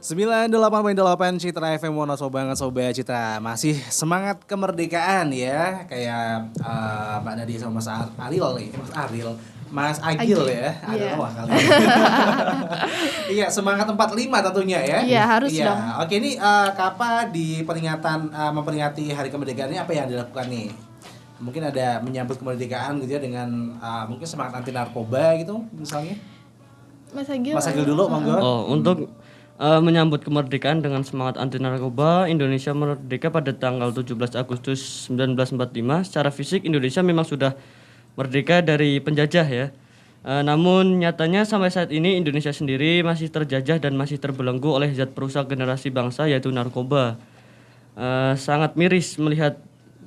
98,8 Citra FM Wonosobo banget Sobat Citra. Masih semangat kemerdekaan ya. Kayak Mbak Nadia sama Mas Ariel nih. Mas Agil ya. Ada Iya. kali. Iya, semangat 45 tentunya ya. Iya, harus iya. dong. Oke, ini Kapa di peringatan memperingati Hari Kemerdekaan ini apa yang dilakukan nih? Mungkin ada menyambut kemerdekaan gitu ya dengan mungkin semangat anti narkoba gitu misalnya. Mas Agil dulu monggo. Untuk menyambut kemerdekaan dengan semangat anti narkoba, Indonesia merdeka pada tanggal 17 Agustus 1945. Secara fisik Indonesia memang sudah merdeka dari penjajah ya. Namun nyatanya sampai saat ini Indonesia sendiri masih terjajah dan masih terbelenggu oleh zat perusak generasi bangsa yaitu narkoba. Sangat miris melihat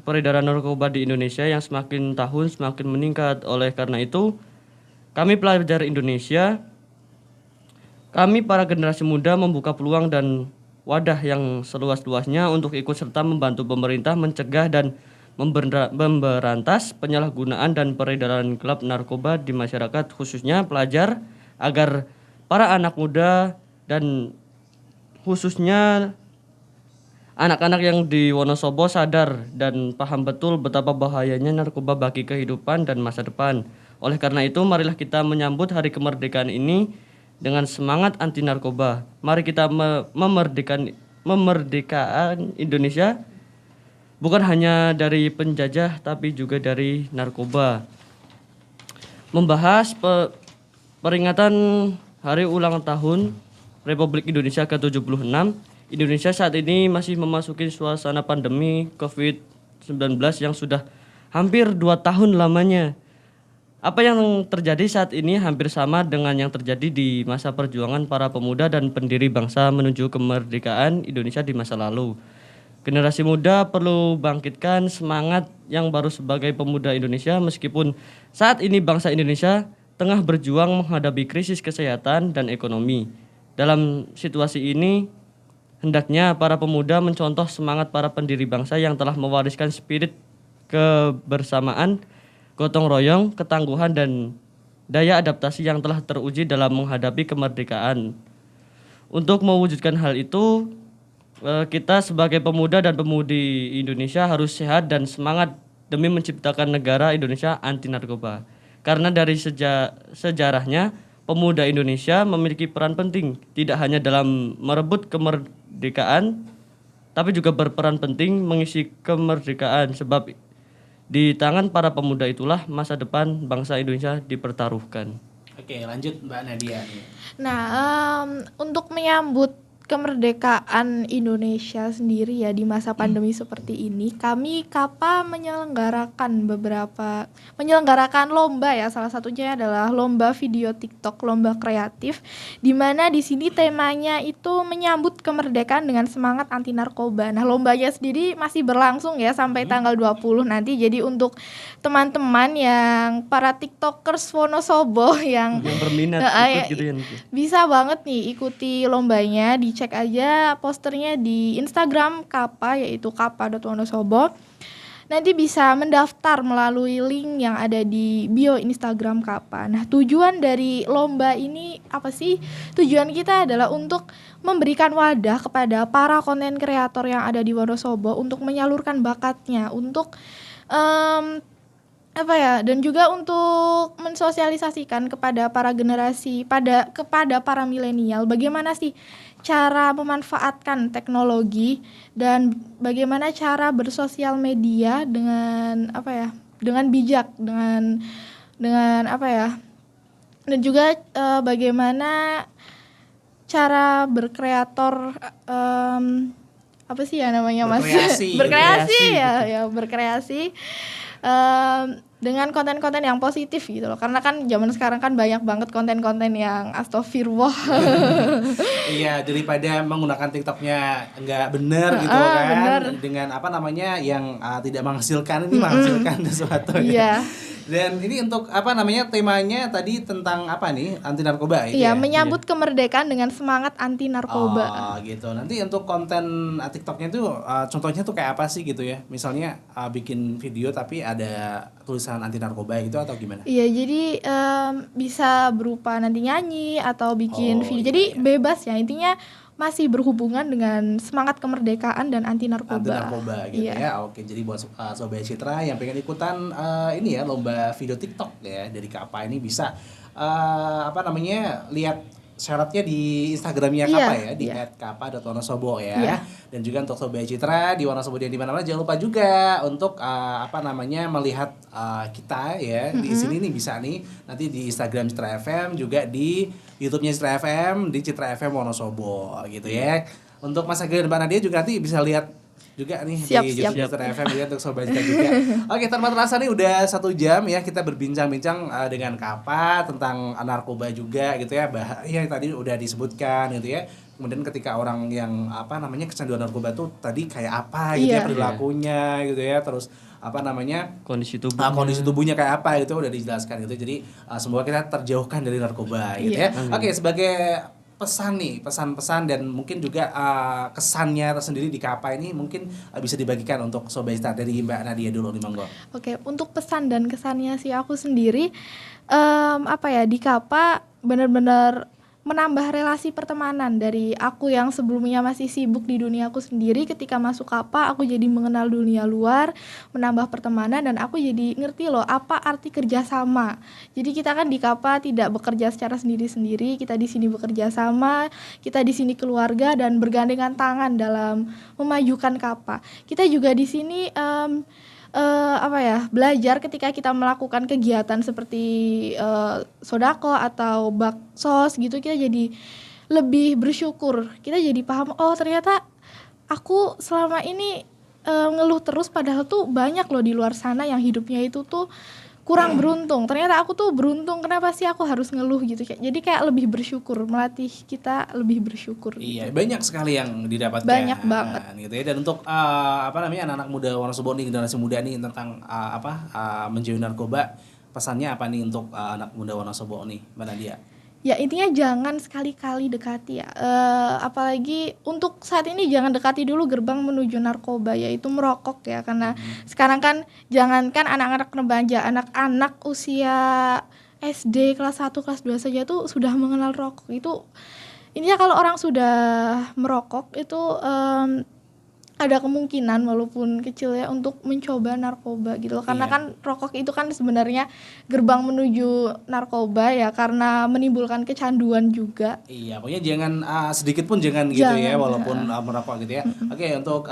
peredaran narkoba di Indonesia yang semakin tahun semakin meningkat. Oleh karena itu, kami pelajar Indonesia, kami para generasi muda membuka peluang dan wadah yang seluas-luasnya untuk ikut serta membantu pemerintah mencegah dan memberantas penyalahgunaan dan peredaran gelap narkoba di masyarakat khususnya pelajar agar para anak muda dan khususnya anak-anak yang di Wonosobo sadar dan paham betul betapa bahayanya narkoba bagi kehidupan dan masa depan. Oleh karena itu, marilah kita menyambut Hari Kemerdekaan ini dengan semangat anti narkoba. Mari kita memerdekakan Indonesia bukan hanya dari penjajah tapi juga dari narkoba. Membahas peringatan Hari Ulang Tahun Republik Indonesia ke-76, Indonesia saat ini masih memasuki suasana pandemi COVID-19 yang sudah hampir 2 tahun lamanya. Apa yang terjadi saat ini hampir sama dengan yang terjadi di masa perjuangan para pemuda dan pendiri bangsa menuju kemerdekaan Indonesia di masa lalu. Generasi muda perlu bangkitkan semangat yang baru sebagai pemuda Indonesia meskipun saat ini bangsa Indonesia tengah berjuang menghadapi krisis kesehatan dan ekonomi. Dalam situasi ini, hendaknya para pemuda mencontoh semangat para pendiri bangsa yang telah mewariskan spirit kebersamaan, gotong royong, ketangguhan, dan daya adaptasi yang telah teruji dalam menghadapi kemerdekaan. Untuk mewujudkan hal itu, kita sebagai pemuda dan pemudi Indonesia harus sehat dan semangat demi menciptakan negara Indonesia anti narkoba. Karena dari sejarahnya, pemuda Indonesia memiliki peran penting, tidak hanya dalam merebut kemerdekaan, tapi juga berperan penting mengisi kemerdekaan, sebab di tangan para pemuda itulah masa depan bangsa Indonesia dipertaruhkan. Oke, lanjut Mbak Nadia. Nah, untuk menyambut kemerdekaan Indonesia sendiri ya di masa pandemi seperti ini, kami KAPA menyelenggarakan lomba ya. Salah satunya adalah lomba video TikTok, lomba kreatif, di mana di sini temanya itu menyambut kemerdekaan dengan semangat anti narkoba. Nah, lombanya sendiri masih berlangsung ya sampai tanggal 20 nanti. Jadi untuk teman-teman yang para TikTokers Wonosobo yang berminat ikut gitu ya. Bisa banget nih ikuti lombanya, dicek aja posternya di Instagram KAPA yaitu kapa.wonosobo. Nanti bisa mendaftar melalui link yang ada di bio Instagram KAPA. Nah, tujuan dari lomba ini apa sih? Tujuan kita adalah untuk memberikan wadah kepada para konten kreator yang ada di Wonosobo untuk menyalurkan bakatnya, untuk dan juga untuk mensosialisasikan kepada para generasi, kepada para milenial bagaimana sih cara memanfaatkan teknologi dan bagaimana cara bersosial media dengan bijak, dengan dan juga bagaimana cara berkreator berkreasi dengan konten-konten yang positif gitu loh, karena kan zaman sekarang kan banyak banget konten-konten yang astagfirullah. Iya, daripada menggunakan TikToknya nggak benar gitu kan, bener. Dengan yang tidak menghasilkan, ini menghasilkan sesuatu. Iya. Dan ini untuk temanya tadi tentang apa nih, anti narkoba itu ya? Menyambut kemerdekaan dengan semangat anti narkoba. Oh gitu. Nanti untuk konten TikToknya itu contohnya tuh kayak apa sih gitu ya? Misalnya bikin video tapi ada tulisan anti narkoba gitu atau gimana? Iya, jadi bisa berupa nanti nyanyi atau bikin video. Jadi bebas ya, intinya masih berhubungan dengan semangat kemerdekaan dan anti narkoba. Anti narkoba gitu Iya. ya. Oke, jadi buat Sobat Citra yang pengen ikutan ini ya lomba video TikTok ya dari Kapa ini bisa lihat syaratnya di Instagramnya Iya, Kapa ya di iya. @kapa.wonosobo ya. Iya. Dan juga untuk Sobat Citra di Wonosobo dan di mana-mana jangan lupa juga untuk melihat kita ya di sini nih bisa nih nanti di Instagram Citra FM juga di YouTube-nya Citra FM di Citra FM Wonosobo gitu ya. Untuk Mas Agil dan Mbak Nadia juga nanti bisa lihat juga nih Siap, di siap. YouTube Citra FM juga untuk Sobat Citra juga. Oke, tanpa terasa nih udah 1 jam ya kita berbincang-bincang dengan Kapa tentang narkoba juga gitu ya. Bahaya yang tadi udah disebutkan gitu ya. Kemudian ketika orang yang kecanduan narkoba tuh tadi kayak apa gitu ya Iya. perilakunya gitu ya. Terus Kondisi tubuh. kondisi tubuhnya kayak apa itu udah dijelaskan gitu. Jadi semoga kita terjauhkan dari narkoba gitu Iya. ya. Oke, sebagai pesan-pesan dan mungkin juga kesannya tersendiri di Kapa ini mungkin bisa dibagikan untuk Sobat Citra dari Mbak Nadia dulu nih monggo. Oke, untuk pesan dan kesannya sih aku sendiri di Kapa benar-benar menambah relasi pertemanan dari aku yang sebelumnya masih sibuk di dunia aku sendiri. Ketika masuk Kapa aku jadi mengenal dunia luar, menambah pertemanan, dan aku jadi ngerti loh apa arti kerjasama. Jadi kita kan di Kapa tidak bekerja secara sendiri-sendiri, kita di sini bekerja sama, kita di sini keluarga dan bergandengan tangan dalam memajukan Kapa. Kita juga di sini belajar ketika kita melakukan kegiatan seperti sodako atau baksos gitu, kita jadi lebih bersyukur. Kita jadi paham, oh ternyata aku selama ini ngeluh terus padahal tuh banyak loh di luar sana yang hidupnya itu tuh kurang beruntung. Ternyata aku tuh beruntung, kenapa sih aku harus ngeluh gitu. Jadi kayak lebih bersyukur, melatih kita lebih bersyukur. Iya, banyak sekali yang didapatkan. Banyak banget. Gitu ya. Dan untuk anak-anak muda Wonosobo nih, generasi muda nih tentang menjauhi narkoba, pesannya apa nih untuk anak muda Wonosobo nih, Mbak Nadia? Ya intinya jangan sekali-kali dekati ya, apalagi untuk saat ini jangan dekati dulu gerbang menuju narkoba, yaitu merokok ya. Karena sekarang kan jangankan anak-anak remaja, anak-anak usia SD kelas 1, kelas 2 saja tuh sudah mengenal rokok. Itu intinya kalau orang sudah merokok itu ada kemungkinan walaupun kecil ya untuk mencoba narkoba gitu loh. Karena Iya. kan rokok itu kan sebenarnya gerbang menuju narkoba ya, karena menimbulkan kecanduan juga. Iya, pokoknya jangan sedikit pun jangan gitu ya, Jangan, walaupun merokok gitu ya. Oke, untuk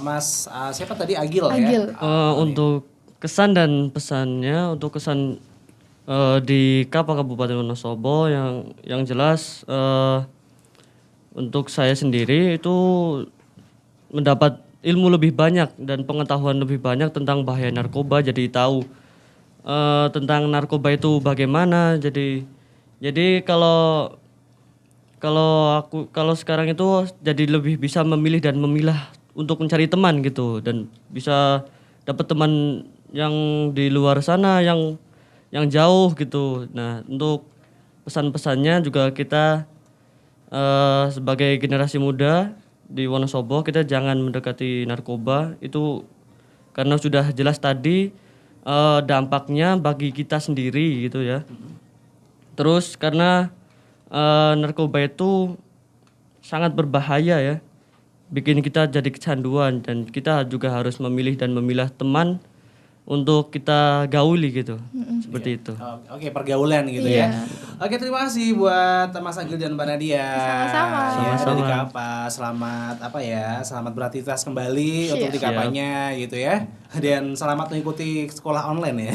Mas siapa tadi Agil, Agil. ya? Untuk kesan dan pesannya, untuk kesan di Kapa Kabupaten Wonosobo yang jelas untuk saya sendiri itu mendapat ilmu lebih banyak dan pengetahuan lebih banyak tentang bahaya narkoba. Jadi tahu tentang narkoba itu bagaimana. Jadi kalau sekarang itu jadi lebih bisa memilih dan memilah untuk mencari teman gitu, dan bisa dapat teman yang di luar sana yang jauh gitu. Nah, untuk pesan-pesannya juga kita sebagai generasi muda di Wonosobo, kita jangan mendekati narkoba itu karena sudah jelas tadi dampaknya bagi kita sendiri gitu ya. Terus karena narkoba itu sangat berbahaya ya, bikin kita jadi kecanduan, dan kita juga harus memilih dan memilah teman untuk kita gauli gitu. Seperti itu. Oke, pergaulan gitu Iya. ya. Oke, terima kasih buat Mas Agil dan Mbak Nadia. Sama-sama. Ya, Sama-sama. dari Kapa. Selamat beraktivitas kembali untuk di Siap. Kapanya gitu ya. Dan selamat mengikuti sekolah online ya.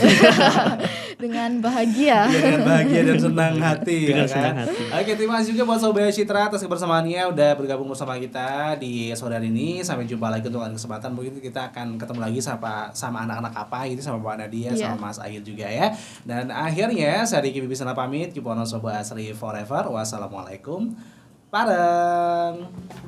Dengan bahagia. Iya, dengan bahagia dan senang hati. Dengan ya kan? senang hati. Oke, terima kasih juga buat Sobat Citra atas kebersamaannya udah bergabung bersama kita di sore hari ini. Sampai jumpa lagi untuk lain kesempatan. Mungkin kita akan ketemu lagi sama anak-anak apa gitu, sama Mbak Nadia, Iya. sama Mas Agil juga ya. Dan akhirnya saya Riki Bibisana pamit. Keep on Sobat Asri forever. Wassalamualaikum. Bareng.